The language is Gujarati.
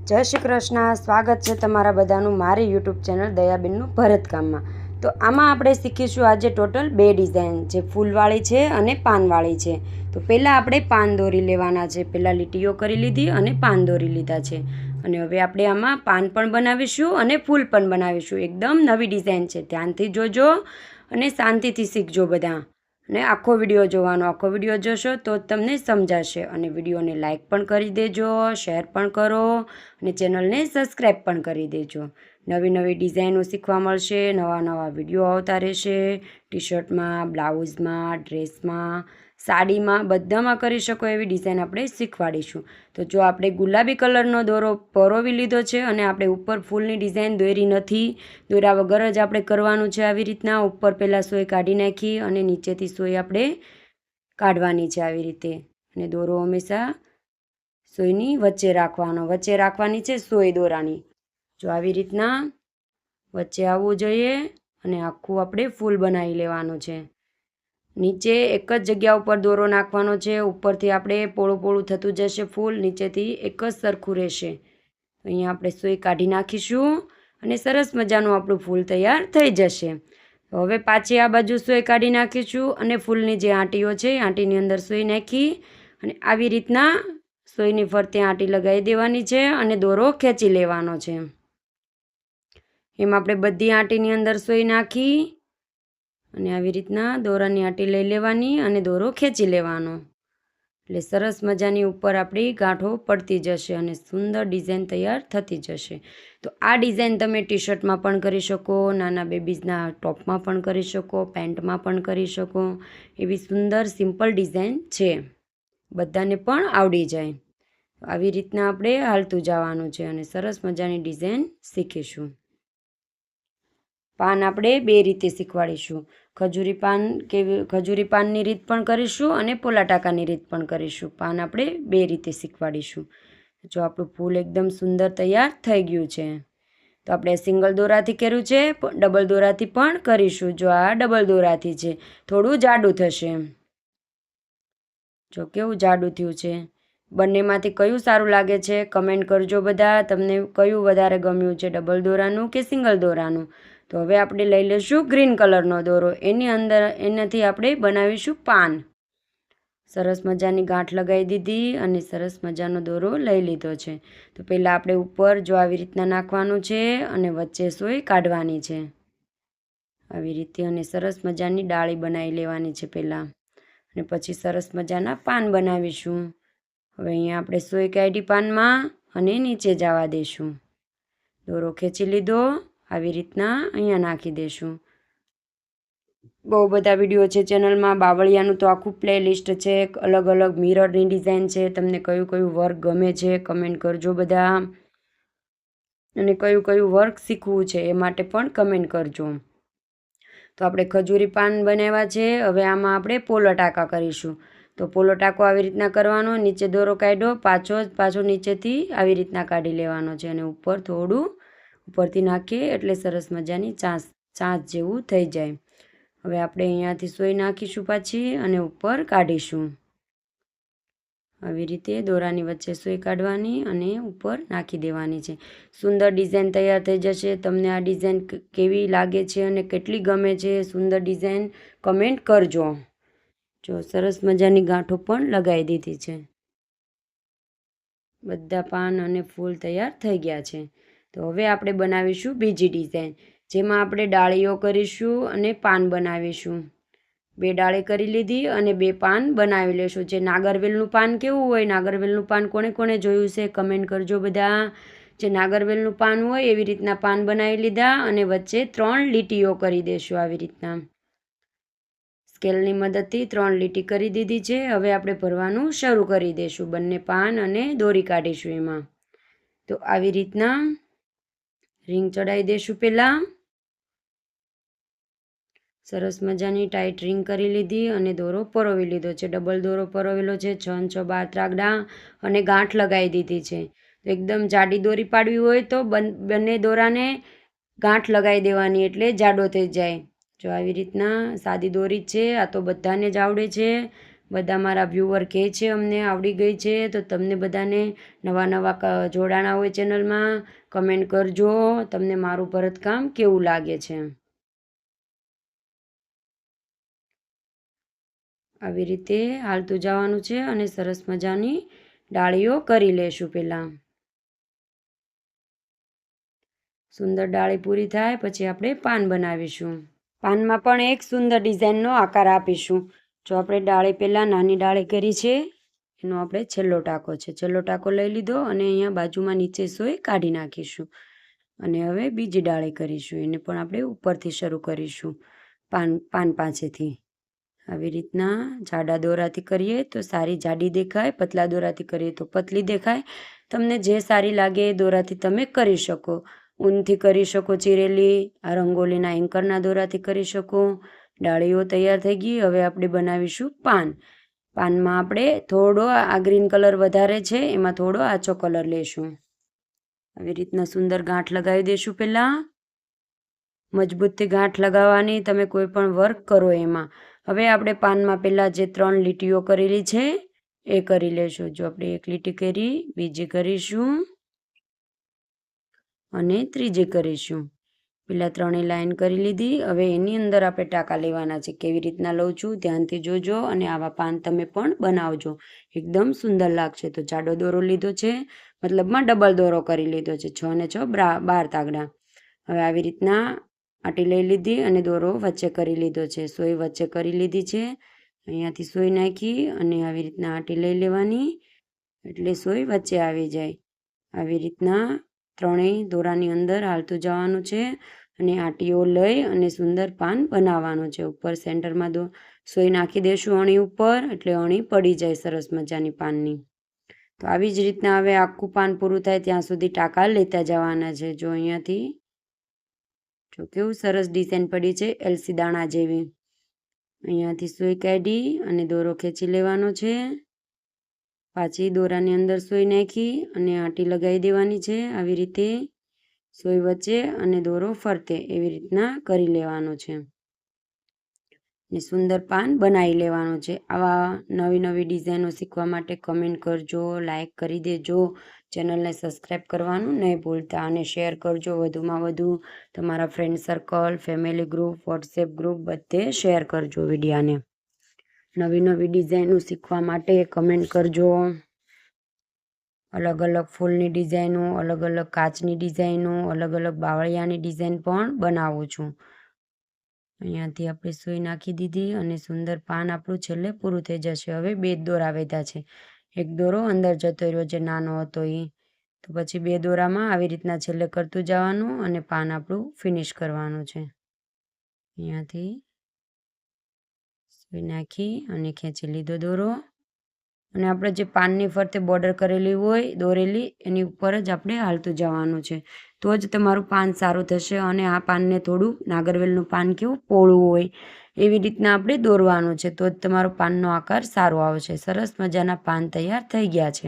જય શ્રી કૃષ્ણ. સ્વાગત છે તમારા બધાનું મારી યુટ્યુબ ચેનલ દયાબેનનું ભરતકામમાં. તો આમાં આપણે શીખીશું આજે ટોટલ 2 ડિઝાઇન, જે ફૂલવાળી છે અને પાનવાળી છે. તો પહેલાં આપણે પાન દોરી લેવાના છે. પહેલાં લીટીઓ કરી લીધી અને પાન દોરી લીધા છે. અને હવે આપણે આમાં પાન પણ બનાવીશું અને ફૂલ પણ બનાવીશું. એકદમ નવી ડિઝાઇન છે. ધ્યાનથી જોજો અને શાંતિથી શીખજો બધા. અને આખો વિડીયો જોવાનો. આખો વિડીયો જોશો તો તમને સમજાશે. અને વિડીયોને લાઇક પણ કરી દેજો, શેર પણ કરો અને ચેનલને સબસ્ક્રાઈબ પણ કરી દેજો. નવી નવી ડિઝાઇનો શીખવા મળશે, નવા નવા વિડીયો આવતા રહેશે. ટી શર્ટમાં, બ્લાઉઝમાં, ડ્રેસમાં, સાડીમાં, બધામાં કરી શકો એવી ડિઝાઇન આપણે શીખવાડીશું. તો જો આપણે ગુલાબી કલરનો દોરો પરોવી લીધો છે અને આપણે ઉપર ફૂલની ડિઝાઇન દોરી નથી, દોરા વગર જ આપણે કરવાનું છે. આવી રીતના ઉપર પહેલાં સોય કાઢી નાખી અને નીચેથી સોય આપણે કાઢવાની છે આવી રીતે. અને દોરો હંમેશા સોયની વચ્ચે રાખવાનો, વચ્ચે રાખવાની છે સોય દોરાની. જો આવી રીતના વચ્ચે આવવું જોઈએ અને આખું આપણે ફૂલ બનાવી લેવાનું છે. નીચે એક જ જગ્યા ઉપર દોરો નાખવાનો છે. ઉપરથી આપણે પોળું પોળું થતું જશે ફૂલ, નીચેથી એક જ સરખું રહેશે. અહીંયા આપણે સોય કાઢી નાખીશું અને સરસ મજાનું આપણું ફૂલ તૈયાર થઈ જશે. હવે પાછી આ બાજુ સોય કાઢી નાખીશું અને ફૂલની જે આંટીઓ છે આંટીની અંદર સોય નાખી અને આવી રીતના સોયની ફરતે આંટી લગાવી દેવાની છે અને દોરો ખેંચી લેવાનો છે. એમ આપણે બધી આંટીની અંદર સોય નાખી અને આવી રીતના દોરાની આંટી લઈ લેવાની અને દોરો ખેંચી લેવાનો. એટલે સરસ મજાની ઉપર આપણી ગાંઠો પડતી જશે અને સુંદર ડિઝાઇન તૈયાર થતી જશે. તો આ ડિઝાઇન તમે ટી શર્ટમાં પણ કરી શકો, નાના બેબીઝના ટોપમાં પણ કરી શકો, પેન્ટમાં પણ કરી શકો. એવી સુંદર સિમ્પલ ડિઝાઇન છે, બધાને પણ આવડી જાય. આવી રીતના આપણે હાલતું જવાનું છે અને સરસ મજાની ડિઝાઇન શીખીશું. પાન આપણે 2 રીતે શીખવાડીશું. ખજૂરી પાનની રીત પણ કરીશું અને પોલા ટાંકાની રીત પણ કરીશું. પાન આપણે 2 રીતે શીખવાડીશું. જો આપણું ફૂલ એકદમ સુંદર તૈયાર થઈ ગયું છે. તો આપણે સિંગલ દોરાથી કર્યું છે, ડબલ દોરાથી પણ કરીશું. જો આ ડબલ દોરાથી છે, થોડું જાડું થશે. જો કેવું જાડું થયું છે. બંનેમાંથી કયું સારું લાગે છે કમેન્ટ કરજો બધા. તમને કયું વધારે ગમ્યું છે, ડબલ દોરાનું કે સિંગલ દોરાનું? તો હવે આપણે લઈ લઈશું ગ્રીન કલરનો દોરો. એનાથી આપણે બનાવીશું પાન. સરસ મજાની ગાંઠ લગાવી દીધી અને સરસ મજાનો દોરો લઈ લીધો છે. તો પહેલાં આપણે ઉપર જો આવી રીતના નાખવાનું છે અને વચ્ચે સોય કાઢવાની છે આવી રીતે. અને સરસ મજાની ડાળી બનાવી લેવાની છે પહેલાં, અને પછી સરસ મજાના પાન બનાવીશું. હવે અહીંયા આપણે સોય કાઢી પાનમાં અને નીચે જવા દઈશું. દોરો ખેંચી લીધો, આવી રીતના અહીંયા નાખી દઈશું. બહુ બધા વિડીયો છે ચેનલમાં. બાવળિયાનું તો આખું પ્લેલિસ્ટ છે, અલગ અલગ મિરરની ડિઝાઇન છે. તમને કયું કયું વર્ક ગમે છે કમેન્ટ કરજો બધા. અને કયું કયું વર્ક શીખવું છે એ માટે પણ કમેન્ટ કરજો. તો આપણે ખજૂરી પાન બનાવ્યા છે. હવે આમાં આપણે પોલો ટાંકા કરીશું. તો પોલો ટાંકો આવી રીતના કરવાનો. નીચે દોરો કાઢ્યો, પાછો નીચેથી આવી રીતના કાઢી લેવાનો છે અને ઉપર થોડું ઉપરથી નાખીએ એટલે સરસ મજાની ચાંચ જેવું થઈ જાય. હવે આપણે અહીંયાથી સોય નાખીશું પાછી અને ઉપર કાઢીશું. આવી રીતે દોરાની વચ્ચે સોય કાઢવાની અને ઉપર નાખી દેવાની છે. સુંદર ડિઝાઇન તૈયાર થઈ જશે. તમને આ ડિઝાઇન કેવી લાગે છે અને કેટલી ગમે છે, સુંદર ડિઝાઇન કમેન્ટ કરજો. જો સરસ મજાની ગાંઠો પણ લગાવી દીધી છે. બધા પાન અને ફૂલ તૈયાર થઈ ગયા છે. તો હવે આપણે બનાવીશું બીજી ડિઝાઇન, જેમાં આપણે ડાળીઓ કરીશું અને પાન બનાવીશું. 2 ડાળી કરી લીધી અને 2 પાન બનાવી લેશું. જે નાગરવેલનું પાન કેવું હોય, નાગરવેલનું પાન કોણે કોણે જોયું છે કમેન્ટ કરજો બધા. જે નાગરવેલનું પાન હોય એવી રીતના પાન બનાવી લીધા અને વચ્ચે 3 લીટીઓ કરી દેશું આવી રીતના. સ્કેલની મદદથી 3 લીટી કરી દીધી છે. હવે આપણે ભરવાનું શરૂ કરી દઈશું. બંને પાન અને દોરી કાઢીશું એમાં. તો આવી રીતના રીંગ ચડાવી દઈશું. પહેલાં સરસ મજાની ટાઈટ રીંગ કરી લીધી અને દોરો પરોવી લીધો છે. ડબલ દોરો પરોવેલો છે. 6 6 12 ત્રાગડા અને ગાંઠ લગાવી દીધી છે. તો એકદમ જાડી દોરી પાડવી હોય તો બંને દોરાને ગાંઠ લગાવી દેવાની, એટલે જાડો થઈ જાય. જો આવી રીતના સાદી દોરી છે, આ તો બધાને જ આવડે છે. બધા મારા વ્યુઅર કહે છે અમને આવડી ગઈ છે. તો તમને બધાને નવા નવા જોડાણા હોય ચેનલમાં કમેન્ટ કરજો તમને મારું ભરતકામ કેવું લાગે છે. આવી રીતે હાલતું જવાનું છે અને સરસ મજાની ડાળીઓ કરી લેશું. પહેલાં સુંદર ડાળી પૂરી થાય પછી આપણે પાન બનાવીશું. પાનમાં પણ એક સુંદર ડિઝાઇનનો આકાર આપીશું. જો આપણે ડાળી પહેલાં નાની ડાળી કરી છે એનો આપણે છેલ્લો ટાંકો છે. છેલ્લો ટાંકો લઈ લીધો અને અહીંયા બાજુમાં નીચે સોય કાઢી નાખીશું. અને હવે બીજી ડાળી કરીશું. એને પણ આપણે ઉપરથી શરૂ કરીશું પાન પાસેથી. આવી રીતના જાડા દોરાથી કરીએ તો સારી જાડી દેખાય, પતલા દોરાથી કરીએ તો પતલી દેખાય. તમને જે સારી લાગે એ દોરાથી તમે કરી શકો. ઊનથી કરી શકો ચીરેલી, આ રંગોલીના એન્કરના દોરાથી કરી શકો. ડાળીઓ તૈયાર થઈ ગઈ. હવે આપણે બનાવીશું પાન. પાનમાં આપણે થોડો આ ગ્રીન કલર વધારે છે એમાં થોડો આછો કલર લેશું. આવી રીતના સુંદર ગાંઠ લગાવી દઈશું. પહેલાં મજબૂતથી ગાંઠ લગાવવાની, તમે કોઈ પણ વર્ક કરો એમાં. હવે આપણે પાનમાં પહેલાં જે 3 લીટીઓ કરેલી છે એ કરી લેશું. જો આપણે એક લીટી કરી, બીજી કરીશું અને ત્રીજી કરીશું. પહેલાં 3 લાઈન કરી લીધી. હવે એની અંદર આપણે ટાંકા લેવાના છે. કેવી રીતના લઉં છું ધ્યાનથી જોજો અને આવા પાન તમે પણ બનાવજો, એકદમ સુંદર લાગશે. તો જાડો દોરો લીધો છે, મતલબમાં ડબલ દોરો કરી લીધો છે. 6 ને 6 12 તાગડા. હવે આવી રીતના આટી લઈ લીધી અને દોરો વચ્ચે કરી લીધો છે. સોય વચ્ચે કરી લીધી છે. અહીંયાથી સોય નાખી અને આવી રીતના આટી લઈ લેવાની એટલે સોય વચ્ચે આવી જાય. આવી રીતના 3 દોરાની અંદર હાલતું જવાનું છે અને આટીઓ લઈ અને સુંદર પાન બનાવવાનું છે. ઉપર સેન્ટરમાં સોય નાખી દઈશું અણી ઉપર, એટલે અણી પડી જાય સરસ મજાની પાનની. તો આવી જ રીતના હવે આખું પાન પૂરું થાય ત્યાં સુધી ટાંકા લેતા જવાના છે. જો અહીંયાથી જો કેવું સરસ ડિઝાઇન પડી છે એલસી દાણા જેવી. અહીંયાથી સોય કાઢી અને દોરો ખેંચી લેવાનો છે. પાછી દોરાની અંદર સોય નાખી અને આંટી લગાવી દેવાની છે. આવી રીતે સોય વચ્ચે અને દોરો ફરતે એવી રીતના કરી લેવાનો છે ને સુંદર પાન બનાવી લેવાનું છે. આવા નવી નવી ડિઝાઇનો શીખવા માટે કમેન્ટ કરજો, લાઈક કરી દેજો, ચેનલને સબસ્ક્રાઈબ કરવાનું નહીં ભૂલતા અને શેર કરજો વધુમાં વધુ. તમારા friend circle, family group, WhatsApp group બધે શેર કરજો વિડીયાને. નવી નવી ડિઝાઇનો શીખવા માટે કમેન્ટ કરજો. અલગ અલગ ફૂલની ડિઝાઇનો, અલગ અલગ કાચની ડિઝાઇનો, અલગ અલગ બાવળિયાની ડિઝાઇન પણ બનાવું છું. અહીંયાથી આપણે સોય નાખી દીધી અને સુંદર પાન આપણું છેલ્લે પૂરું થઈ જશે. હવે 2 દોરા વધ્યા છે. એક દોરો અંદર જતો રહ્યો જે નાનો હતો એ. તો પછી 2 દોરામાં આવી રીતના છેલ્લે કરતું જવાનું અને પાન આપણું ફિનિશ કરવાનું છે. અહીંયાથી સોય નાખી અને ખેંચી લીધો દોરો અને આપણે જે પાનની ફરતે બોર્ડર કરેલી હોય દોરેલી એની ઉપર જ આપણે હાલતું જવાનું છે. તો જ તમારું પાન સારું થશે. અને આ પાનને થોડું નાગરવેલનું પાન કેવું પોળું હોય એવી રીતના આપણે દોરવાનું છે. તો જ તમારો પાનનો આકાર સારો આવશે. સરસ મજાના પાન તૈયાર થઈ ગયા છે.